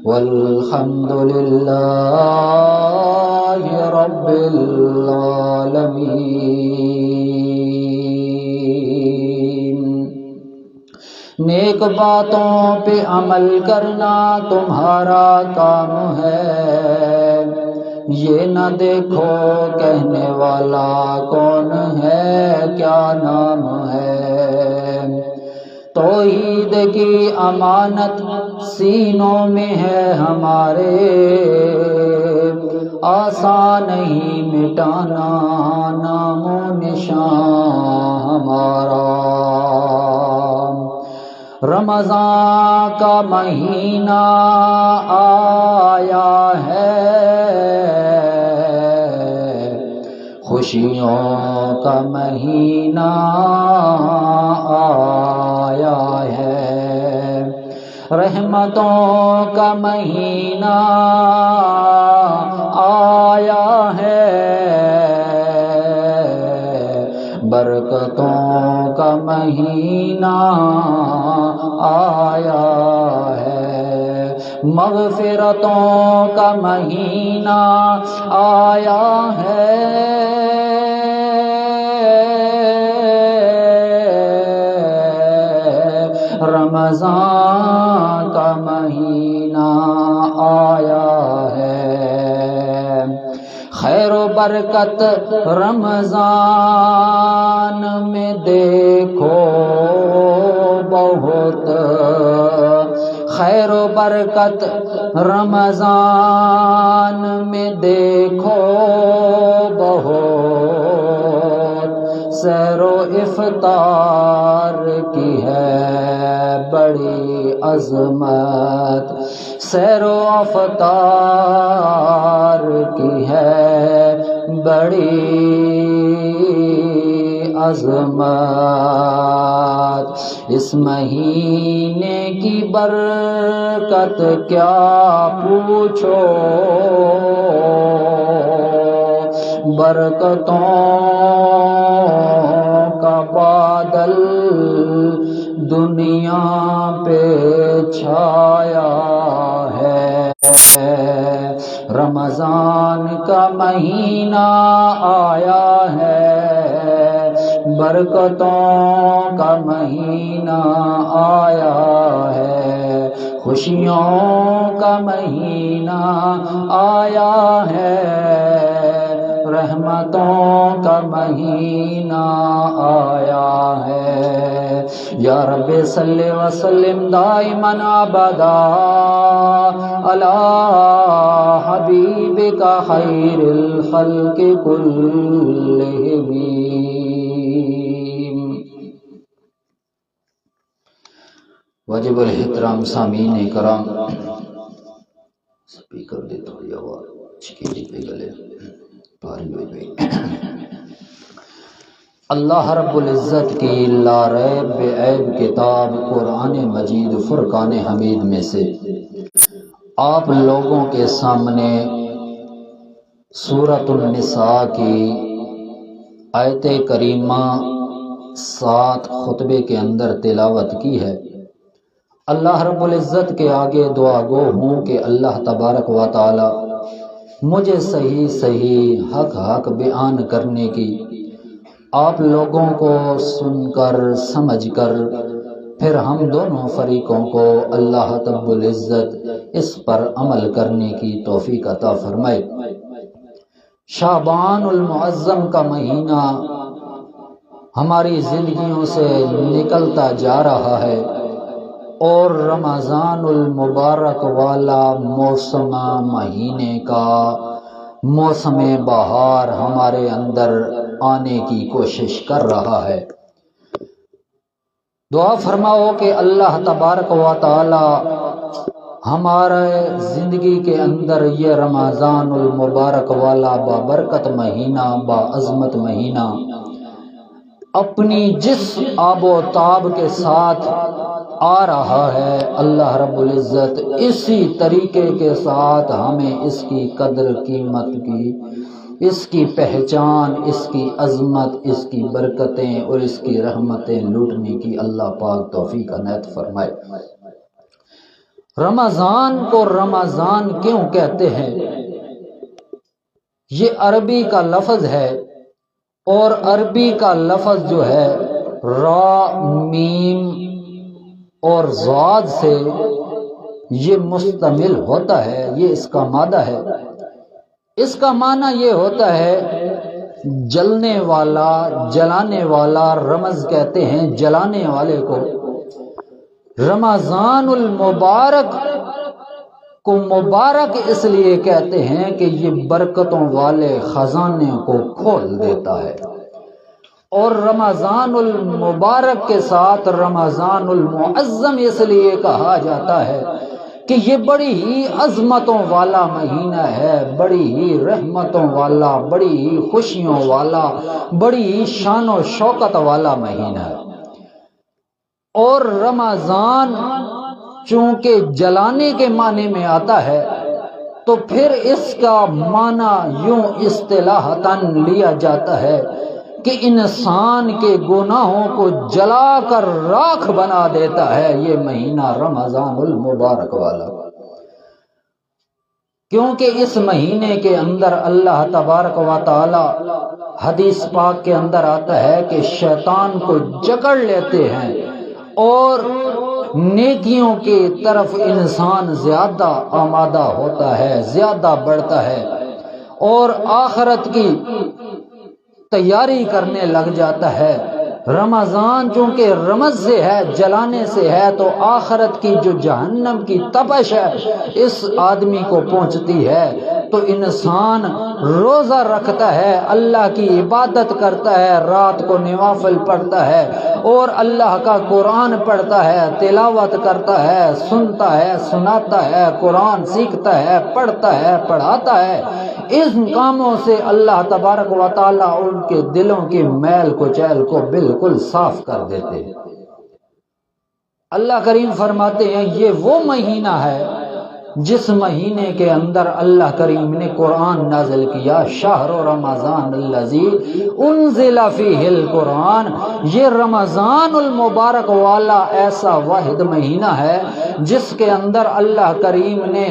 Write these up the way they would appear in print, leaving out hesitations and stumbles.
والحمد لله رب العالمين۔ نیک باتوں پہ عمل کرنا تمہارا کام ہے، یہ نہ دیکھو کہنے والا کون ہے، کیا نام ہے۔ توحید کی امانت سینوں میں ہے ہمارے، آسان نہیں مٹانا نام و نشان ہمارا۔ رمضان کا مہینہ آیا ہے، خوشیوں کا مہینہ آیا ہے، رحمتوں کا مہینہ آیا ہے، برکتوں کا مہینہ آیا ہے، مغفرتوں کا مہینہ آیا ہے، رمضان کا مہینہ آیا ہے۔ خیر و برکت رمضان میں دیکھو بہت، خیر و برکت رمضان میں دیکھو بہت، سحر و افطار کی ہے بڑی عظمت، سحر و افطار کی ہے بڑی عظمت۔ اس مہینے کی برکت کیا پوچھو، برکتوں کا بادل دنیا پہ چھایا ہے، رمضان کا مہینہ آیا ہے، برکتوں کا مہینہ آیا ہے، خوشیوں کا مہینہ آیا ہے، رحمتوں کا مہینہ آیا ہے۔ یا رب صلی وسلم دائما ابدا علی حبیبک خیر الخلق کلہم۔ واجب الاحترام سامعین کرام، سپیکر دے تھوڑی آواز چکیلی پہ گلے پاری ہوئی گئی۔ اللہ رب العزت کی لا ریب بے عیب کتاب قرآن مجید فرقان حمید میں سے آپ لوگوں کے سامنے سورۃ النساء کی آیت کریمہ 7 خطبے کے اندر تلاوت کی ہے۔ اللہ رب العزت کے آگے دعا گو ہوں کہ اللہ تبارک و تعالی مجھے صحیح حق بیان کرنے کی، آپ لوگوں کو سن کر سمجھ کر پھر ہم دونوں فریقوں کو اللہ رب العزت اس پر عمل کرنے کی توفیق عطا فرمائے۔ شعبان المعظم کا مہینہ ہماری زندگیوں سے نکلتا جا رہا ہے اور رمضان المبارک والا موسم مہینے کا موسم بہار ہمارے اندر آنے کی کوشش کر رہا ہے۔ دعا فرماؤ کہ اللہ تبارک و تعالی ہمارے زندگی کے اندر یہ رمضان المبارک والا بابرکت مہینہ، باعظمت مہینہ اپنی جس آب و تاب کے ساتھ آ رہا ہے، اللہ رب العزت اسی طریقے کے ساتھ ہمیں اس کی قدر قیمت کی اس کی پہچان، اس کی عظمت، اس کی برکتیں اور اس کی رحمتیں لوٹنے کی اللہ پاک توفیق عنایت فرمائے۔ رمضان کو رمضان کیوں کہتے ہیں؟ یہ عربی کا لفظ ہے، اور عربی کا لفظ جو ہے را، میم اور ضاد سے یہ مشتمل ہوتا ہے، یہ اس کا مادہ ہے۔ اس کا معنی یہ ہوتا ہے جلنے والا، جلانے والا، رمز کہتے ہیں جلانے والے کو۔ رمضان المبارک کو مبارک اس لیے کہتے ہیں کہ یہ برکتوں والے خزانے کو کھول دیتا ہے، اور رمضان المبارک کے ساتھ رمضان المعظم اس لیے کہا جاتا ہے کہ یہ بڑی ہی عظمتوں والا مہینہ ہے، بڑی ہی رحمتوں والا، بڑی ہی خوشیوں والا، بڑی ہی شان و شوکت والا مہینہ ہے۔ اور رمضان چونکہ جلانے کے معنی میں آتا ہے تو پھر اس کا معنی یوں اصطلاحاً لیا جاتا ہے کہ انسان کے گناہوں کو جلا کر راکھ بنا دیتا ہے یہ مہینہ رمضان المبارک والا، کیونکہ اس مہینے کے اندر اللہ تبارک و تعالی حدیث پاک کے اندر آتا ہے کہ شیطان کو جکڑ لیتے ہیں اور نیکیوں کی طرف انسان زیادہ آمادہ ہوتا ہے، زیادہ بڑھتا ہے، اور آخرت کی تیاری کرنے لگ جاتا ہے۔ رمضان چونکہ رمز سے ہے، جلانے سے ہے، تو آخرت کی جو جہنم کی تپش ہے اس آدمی کو پہنچتی ہے، تو انسان روزہ رکھتا ہے، اللہ کی عبادت کرتا ہے، رات کو نوافل پڑھتا ہے اور اللہ کا قرآن پڑھتا ہے، تلاوت کرتا ہے، سنتا ہے، سناتا ہے، قرآن سیکھتا ہے، پڑھتا ہے، پڑھاتا ہے۔ ان کاموں سے اللہ تبارک و تعالیٰ ان کے دلوں کی میل کچیل کو بالکل صاف کر دیتے ہیں۔ اللہ کریم فرماتے ہیں یہ وہ مہینہ ہے جس مہینے کے اندر اللہ کریم نے قرآن نازل کیا، شہر رمضان الذی انزل فیہ القرآن۔ یہ رمضان المبارک والا ایسا واحد مہینہ ہے جس کے اندر اللہ کریم نے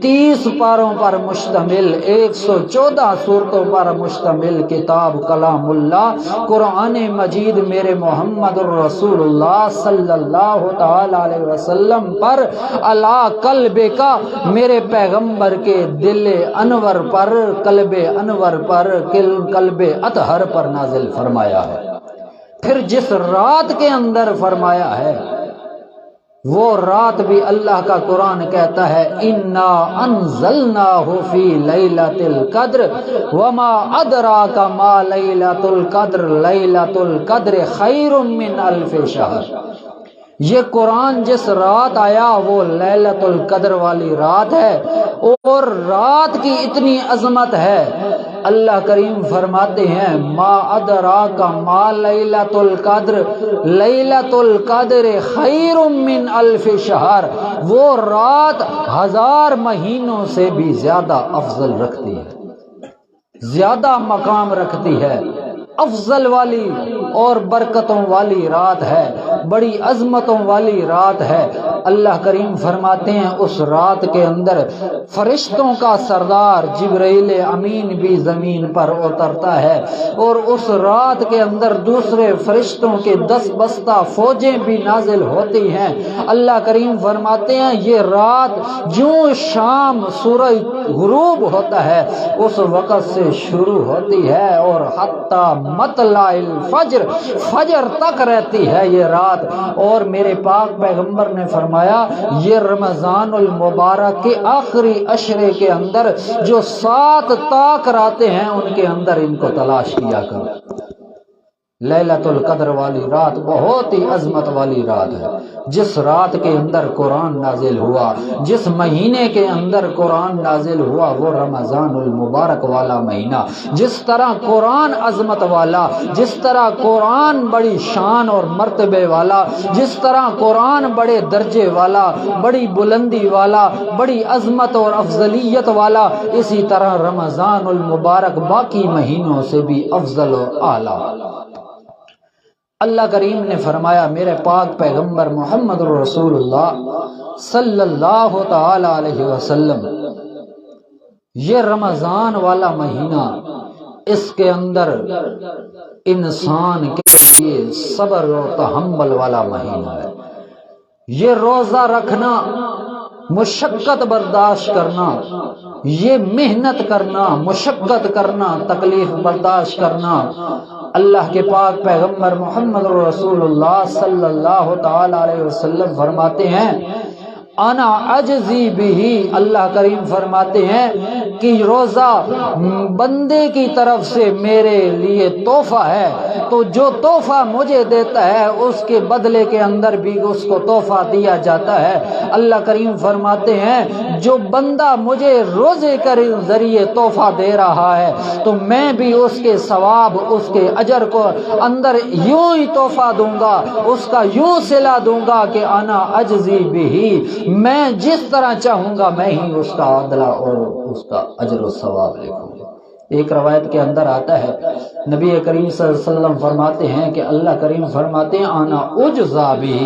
30 پاروں پر مشتمل 114 سورتوں پر مشتمل کتاب کلام اللہ قرآن مجید میرے محمد الرسول اللہ صلی اللہ تعالی علیہ وسلم پر علی قلب کا، میرے پیغمبر کے دل انور پر، قلب انور پر، قلب اطہر پر نازل فرمایا ہے۔ پھر جس رات کے اندر فرمایا ہے وہ رات بھی اللہ کا قرآن کہتا ہے انا انزلناہ فی لیلۃ القدر وما ادراک ما لیلۃ القدر لیلۃ القدر خیر من الف شہر۔ یہ قرآن جس رات آیا وہ لیلۃ القدر والی رات ہے، اور رات کی اتنی عظمت ہے، اللہ کریم فرماتے ہیں ما ادراک ما لیلۃ القدر لیلۃ القدر خیر من الف شہر۔ وہ رات 1000 مہینوں سے بھی زیادہ افضل رکھتی ہے، زیادہ مقام رکھتی ہے، افضل والی اور برکتوں والی رات ہے، بڑی عظمتوں والی رات ہے۔ اللہ کریم فرماتے ہیں اس رات کے اندر فرشتوں کا سردار جبرائیل امین بھی زمین پر اترتا ہے، اور اس رات کے اندر دوسرے فرشتوں کے 10 بستہ فوجیں بھی نازل ہوتی ہیں۔ اللہ کریم فرماتے ہیں یہ رات جوں شام سورج غروب ہوتا ہے اس وقت سے شروع ہوتی ہے اور حتی مطلع الفجر، فجر تک رہتی ہے یہ رات۔ اور میرے پاک پیغمبر نے فرمایا یہ رمضان المبارک کے آخری عشرے کے اندر جو 7 طاق راتیں ہیں ان کے اندر ان کو تلاش کیا کرو۔ لیلۃ القدر والی رات بہت ہی عظمت والی رات ہے، جس رات کے اندر قرآن نازل ہوا، جس مہینے کے اندر قرآن نازل ہوا وہ رمضان المبارک والا مہینہ۔ جس طرح قرآن عظمت والا، جس طرح قرآن بڑی شان اور مرتبے والا، جس طرح قرآن بڑے درجے والا، بڑی بلندی والا، بڑی عظمت اور افضلیت والا، اسی طرح رمضان المبارک باقی مہینوں سے بھی افضل اور اعلیٰ۔ اللہ کریم نے فرمایا، میرے پاک پیغمبر محمد رسول اللہ صلی اللہ تعالی علیہ وسلم، یہ رمضان والا مہینہ، اس کے اندر انسان کے لیے صبر و تحمل والا مہینہ ہے۔ یہ روزہ رکھنا، مشقت برداشت کرنا، یہ محنت کرنا، مشقت کرنا، تکلیف برداشت کرنا، اللہ کے پاک پیغمبر محمد رسول اللہ صلی اللہ تعالی علیہ وسلم فرماتے ہیں، انا اجزی بھی، اللہ کریم فرماتے ہیں کہ روزہ بندے کی طرف سے میرے لیے تحفہ ہے، تو جو تحفہ مجھے دیتا ہے اس کے بدلے کے اندر بھی اس کو تحفہ دیا جاتا ہے۔ اللہ کریم فرماتے ہیں، جو بندہ مجھے روزے کے ذریعے تحفہ دے رہا ہے تو میں بھی اس کے ثواب، اس کے اجر کو اندر یوں ہی تحفہ دوں گا، اس کا یوں صلہ دوں گا کہ انا اجزی بھی، میں جس طرح چاہوں گا میں ہی اس کا عدلہ اور اس کا اجر و ثواب لکھوں گا۔ ایک روایت کے اندر آتا ہے، نبی کریم صلی اللہ علیہ وسلم فرماتے ہیں کہ اللہ کریم فرماتے ہیں، انا اجزا بھی،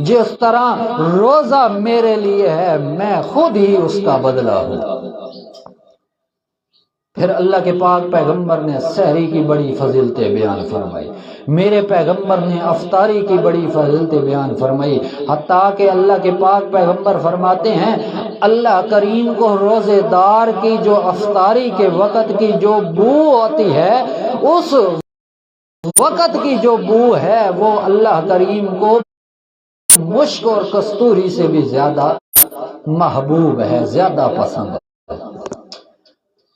جس طرح روزہ میرے لیے ہے میں خود ہی اس کا بدلہ ہوں۔ پھر اللہ کے پاک پیغمبر نے سحری کی بڑی فضیلتیں بیان فرمائی، میرے پیغمبر نے افطاری کی بڑی فضیلتیں بیان فرمائی، حتیٰ کہ اللہ کے پاک پیغمبر فرماتے ہیں، اللہ کریم کو روزے دار کی جو افطاری کے وقت کی جو بو ہوتی ہے، اس وقت کی جو بو ہے وہ اللہ کریم کو مشک اور کستوری سے بھی زیادہ محبوب ہے، زیادہ پسند ہے۔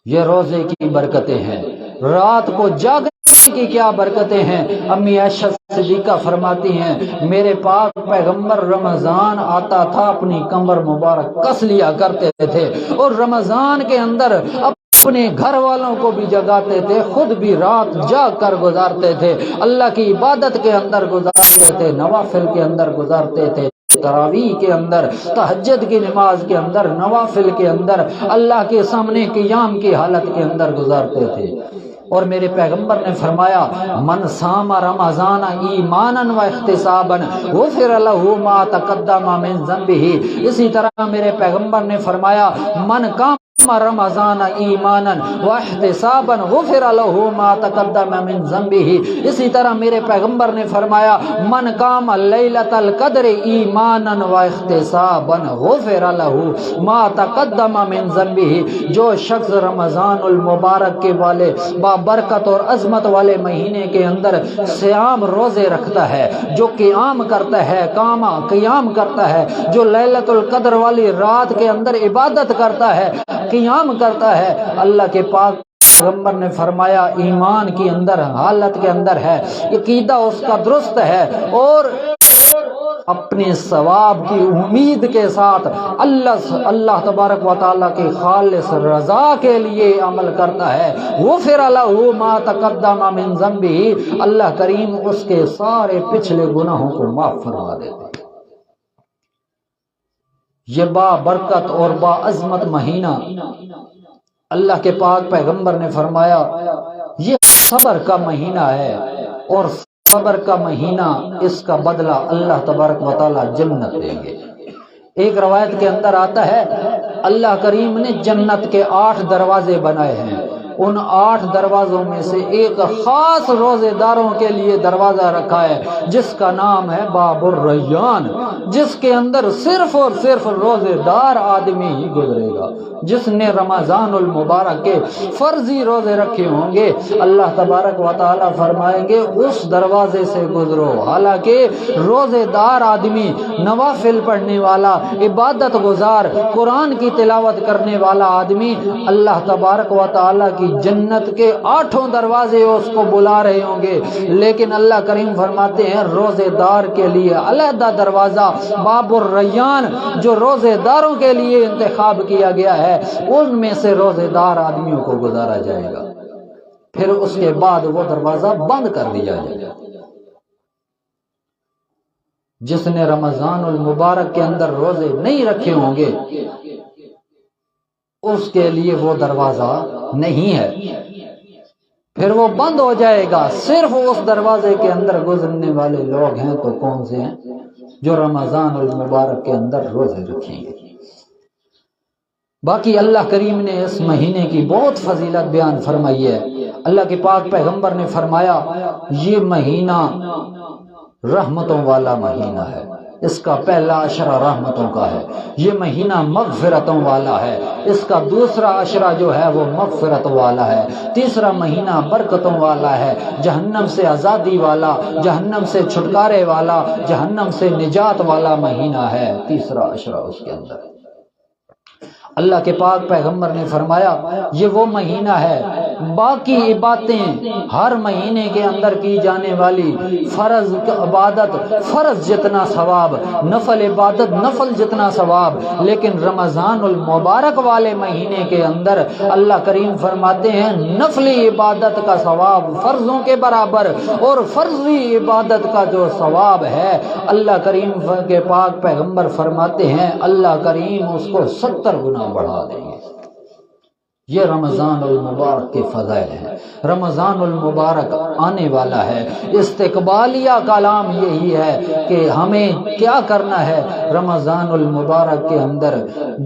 یہ روزے کی برکتیں ہیں، رات کو جاگنے کی کیا برکتیں ہیں۔ امی عائشہ صدیقہ فرماتی ہیں، میرے پاک پیغمبر رمضان آتا تھا اپنی کمر مبارک کس لیا کرتے تھے، اور رمضان کے اندر اپنے گھر والوں کو بھی جگاتے تھے، خود بھی رات جاگ کر گزارتے تھے، اللہ کی عبادت کے اندر گزارتے تھے، نوافل کے اندر گزارتے تھے، تراویح کے اندر، تہجد کی نماز کے اندر، نوافل کے اندر، اللہ کے سامنے قیام کی حالت کے اندر گزارتے تھے۔ اور میرے پیغمبر نے فرمایا، من صام رمضان ایمانا و احتسابا غفر له ما تقدم من ذنبه، اسی طرح میرے پیغمبر نے فرمایا، من قام رمضان ایمانا و احتسابا غفر له ما تقدم من ذنبه، اسی طرح میرے پیغمبر نے فرمایا، من قام لیلۃ القدر ایمانا و احتسابا غفر له ما تقدم من ذنبه، جو شخص رمضان المبارک کے والے بابرکت اور عظمت والے مہینے کے اندر صیام روزے رکھتا ہے، جو قیام کرتا ہے، قیام کرتا ہے، جو لیلۃ القدر والی رات کے اندر عبادت کرتا ہے، قیام کرتا ہے، اللہ کے پاک پیغمبر نے فرمایا ایمان کی اندر حالت کے اندر ہے، عقیدہ اس کا درست ہے، اور اپنے ثواب کی امید کے ساتھ اللہ تبارک و تعالیٰ کی خالص رضا کے لیے عمل کرتا ہے، غفر له ما تقدم من ذنبه، اللہ کریم اس کے سارے پچھلے گناہوں کو معاف فرما دیتے ہیں۔ یہ با برکت اور با عظمت مہینہ، اللہ کے پاک پیغمبر نے فرمایا یہ صبر کا مہینہ ہے، اور صبر کا مہینہ اس کا بدلہ اللہ تبارک و تعالی جنت دیں گے۔ ایک روایت کے اندر آتا ہے، اللہ کریم نے جنت کے 8 دروازے بنائے ہیں، ان 8 دروازوں میں سے ایک خاص روزے داروں کے لیے دروازہ رکھا ہے جس کا نام ہے باب الریان، جس کے اندر صرف اور صرف روزے دار آدمی ہی گزرے گا۔ جس نے رمضان المبارک کے فرضی روزے رکھے ہوں گے، اللہ تبارک و تعالی فرمائیں گے اس دروازے سے گزرو۔ حالانکہ روزے دار آدمی، نوافل پڑھنے والا، عبادت گزار، قرآن کی تلاوت کرنے والا آدمی اللہ تبارک و تعالی کی کی جنت کے 8 دروازے اس کو بلا رہے ہوں گے، لیکن اللہ کریم فرماتے ہیں روزے دار کے لیے علیحدہ دروازہ باب الریان جو روزے داروں کے لیے انتخاب کیا گیا ہے، ان میں سے روزے دار آدمیوں کو گزارا جائے گا، پھر اس کے بعد وہ دروازہ بند کر دیا جائے گا۔ جس نے رمضان المبارک کے اندر روزے نہیں رکھے ہوں گے اس کے لیے وہ دروازہ نہیں ہے، پھر وہ بند ہو جائے گا۔ صرف اس دروازے کے اندر گزرنے والے لوگ ہیں تو کون سے ہیں؟ جو رمضان المبارک کے اندر روزے رکھیں گے۔ باقی اللہ کریم نے اس مہینے کی بہت فضیلت بیان فرمائی ہے۔ اللہ کے پاک پیغمبر نے فرمایا یہ مہینہ رحمتوں والا مہینہ ہے، اس کا پہلا عشرہ رحمتوں کا ہے، یہ مہینہ مغفرتوں والا ہے، اس کا دوسرا عشرہ جو ہے وہ مغفرت والا ہے، تیسرا مہینہ برکتوں والا ہے، جہنم سے آزادی والا، جہنم سے چھٹکارے والا، جہنم سے نجات والا مہینہ ہے، تیسرا عشرہ اس کے اندر۔ اللہ کے پاک پیغمبر نے فرمایا یہ وہ مہینہ ہے، باقی عبادتیں ہر مہینے کے اندر کی جانے والی فرض عبادت فرض جتنا ثواب، نفل عبادت نفل جتنا ثواب، لیکن رمضان المبارک والے مہینے کے اندر اللہ کریم فرماتے ہیں نفلی عبادت کا ثواب فرضوں کے برابر، اور فرضی عبادت کا جو ثواب ہے اللہ کریم کے پاک پیغمبر فرماتے ہیں اللہ کریم اس کو 70 گنا بڑھا دیں گے۔ یہ رمضان المبارک کے فضائل ہیں۔ رمضان المبارک آنے والا ہے، استقبالیہ کلام یہی ہے کہ ہمیں کیا کرنا ہے رمضان المبارک کے اندر،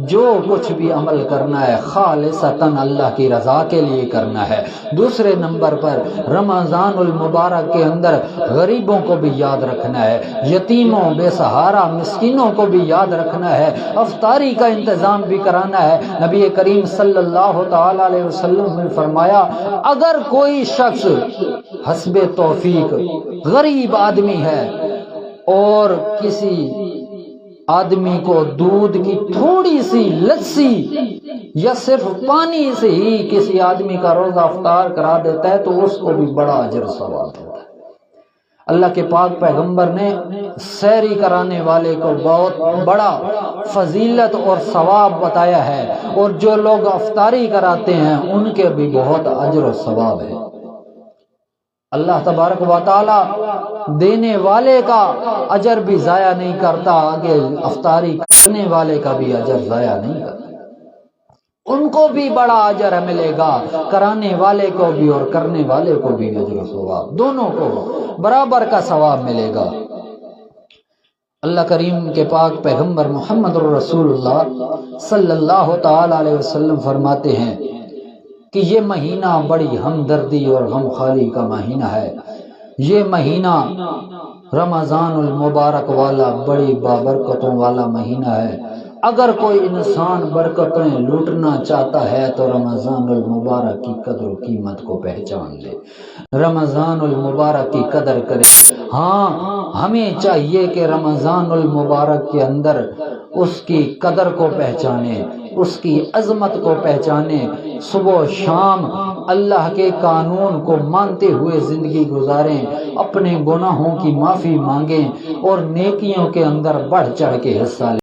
جو کچھ بھی عمل کرنا ہے خالصتاً اللہ کی رضا کے لیے کرنا ہے۔ دوسرے نمبر پر رمضان المبارک کے اندر غریبوں کو بھی یاد رکھنا ہے، یتیموں بے سہارا مسکینوں کو بھی یاد رکھنا ہے، افطاری کا انتظام بھی کرانا ہے۔ نبی کریم صلی اللہ تعالی علیہ وسلم نے فرمایا اگر کوئی شخص حسب توفیق غریب آدمی ہے اور کسی آدمی کو دودھ کی تھوڑی سی لسی یا صرف پانی سے ہی کسی آدمی کا روزہ افطار کرا دیتا ہے تو اس کو بھی بڑا اجر ثواب ہے۔ اللہ کے پاک پیغمبر نے سحری کرانے والے کو بہت بڑا فضیلت اور ثواب بتایا ہے، اور جو لوگ افطاری کراتے ہیں ان کے بھی بہت اجر و ثواب ہے۔ اللہ تبارک و تعالی دینے والے کا اجر بھی ضائع نہیں کرتا، آگے افطاری کرنے والے کا بھی اجر ضائع نہیں کرتا، ان کو بھی بڑا اجر ملے گا، کرانے والے کو بھی اور کرنے والے کو بھی اجر و ثواب، دونوں کو برابر کا ثواب ملے گا۔ اللہ کریم کے پاک پیغمبر محمد الرسول اللہ صلی اللہ تعالی علیہ وسلم فرماتے ہیں کہ یہ مہینہ بڑی ہمدردی اور غمخواری کا مہینہ ہے، یہ مہینہ رمضان المبارک والا بڑی بابرکتوں والا مہینہ ہے۔ اگر کوئی انسان برکتیں لوٹنا چاہتا ہے تو رمضان المبارک کی قدر و قیمت کو پہچان لے، رمضان المبارک کی قدر کرے۔ ہاں ہمیں چاہیے کہ رمضان المبارک کے اندر اس کی قدر کو پہچانے، اس کی عظمت کو پہچانے، صبح و شام اللہ کے قانون کو مانتے ہوئے زندگی گزاریں، اپنے گناہوں کی معافی مانگیں اور نیکیوں کے اندر بڑھ چڑھ کے حصہ لیں۔